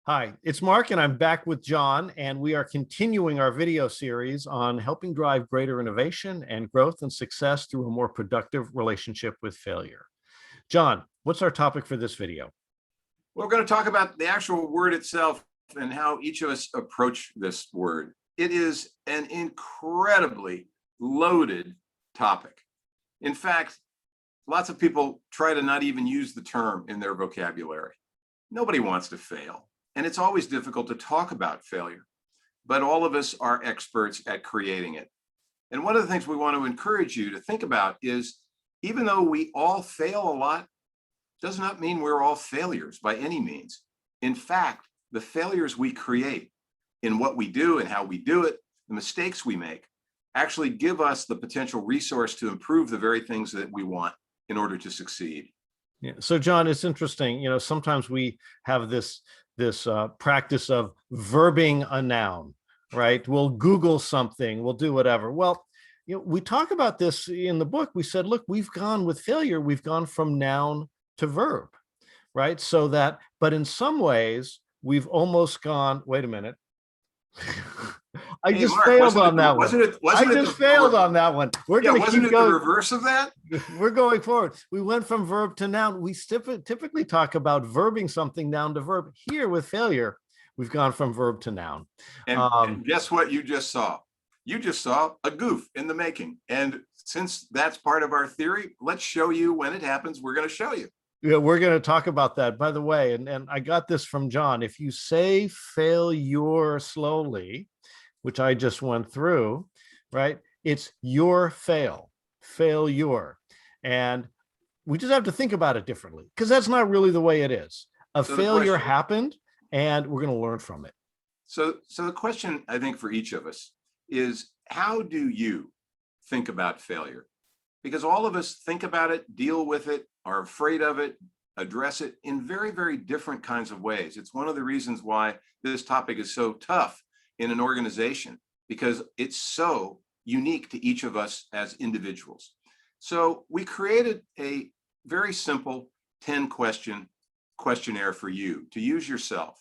Hi, it's Mark, and I'm back with John, and we are continuing our video series on helping drive greater innovation and growth and success through a more productive relationship with failure. John, what's our topic for this video? We're going to talk about the actual word itself and how each of us approach this word. It is an incredibly loaded topic. In fact, lots of people try to not even use the term in their vocabulary. Nobody wants to fail. And it's always difficult to talk about failure, but all of us are experts at creating it. And one of the things we want to encourage you to think about is, even though we all fail a lot, does not mean we're all failures by any means. In fact, the failures we create in what we do and how we do it, the mistakes we make, actually give us the potential resource to improve the very things that we want in order to succeed. Yeah. So, John, it's interesting. Sometimes we have this practice of verbing a noun, right? We'll Google something, we'll do whatever. Well, we talk about this in the book. We said, look, we've gone with failure. We've gone from noun to verb, right? But in some ways, we've almost gone, wait a minute. I just failed on that one. I just failed on that one. We're going to keep going. The reverse of that? We're going forward. We went from verb to noun. We typically talk about verbing something noun to verb. Here with failure, we've gone from verb to noun. And guess what you just saw? You just saw a goof in the making. And since that's part of our theory, let's show you when it happens. We're going to show you. Yeah, we're going to talk about that, by the way. And I got this from John. If you say failure slowly, which I just went through, right? It's your failure. And we just have to think about it differently, because that's not really the way it is. Failure happened, and we're going to learn from it. So the question, I think, for each of us is, how do you think about failure? Because all of us think about it, deal with it, are afraid of it, address it in very, very different kinds of ways. It's one of the reasons why this topic is so tough in an organization, because it's so unique to each of us as individuals. So we created a very simple 10-question questionnaire for you to use yourself.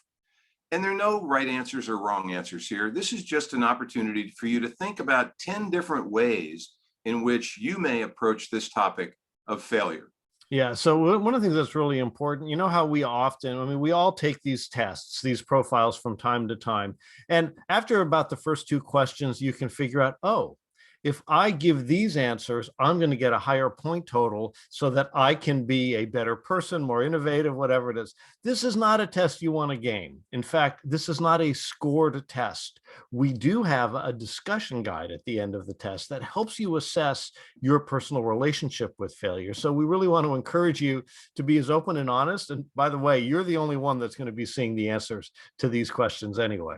And there are no right answers or wrong answers here. This is just an opportunity for you to think about 10 different ways in which you may approach this topic of failure. Yeah. So one of the things that's really important, how we all take these tests, these profiles from time to time. And after about the first two questions, you can figure out, oh, if I give these answers, I'm going to get a higher point total so that I can be a better person, more innovative, whatever it is. This is not a test you want to game. In fact, this is not a scored test. We do have a discussion guide at the end of the test that helps you assess your personal relationship with failure. So we really want to encourage you to be as open and honest. And by the way, you're the only one that's going to be seeing the answers to these questions anyway.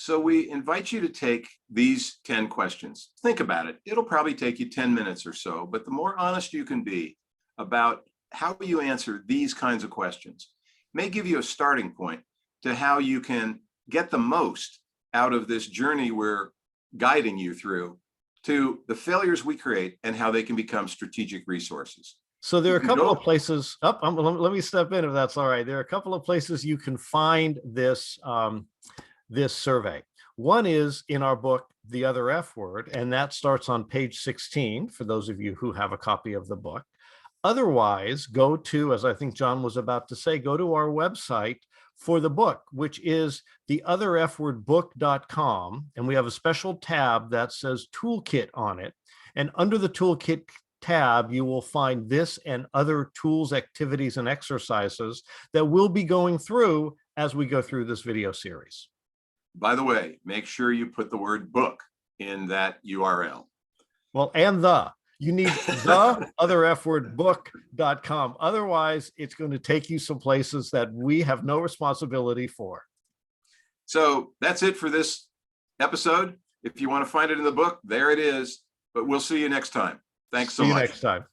So we invite you to take these 10 questions. Think about it. It'll probably take you 10 minutes or so, but the more honest you can be about how you answer these kinds of questions may give you a starting point to how you can get the most out of this journey we're guiding you through to the failures we create and how they can become strategic resources. So there are a couple of places. Let me step in if that's all right. There are a couple of places you can find this survey. One is in our book, The Other F Word, and that starts on page 16 for those of you who have a copy of the book. Otherwise, go to, as I think John was about to say, go to our website for the book, which is theotherfwordbook.com. And we have a special tab that says Toolkit on it. And under the Toolkit tab, you will find this and other tools, activities, and exercises that we'll be going through as we go through this video series. By the way, make sure you put the word book in that URL. Well, and you need the otherfwordbook.com. Otherwise, it's going to take you some places that we have no responsibility for. So that's it for this episode. If you want to find it in the book, there it is. But we'll see you next time. Thanks so much. See you next time.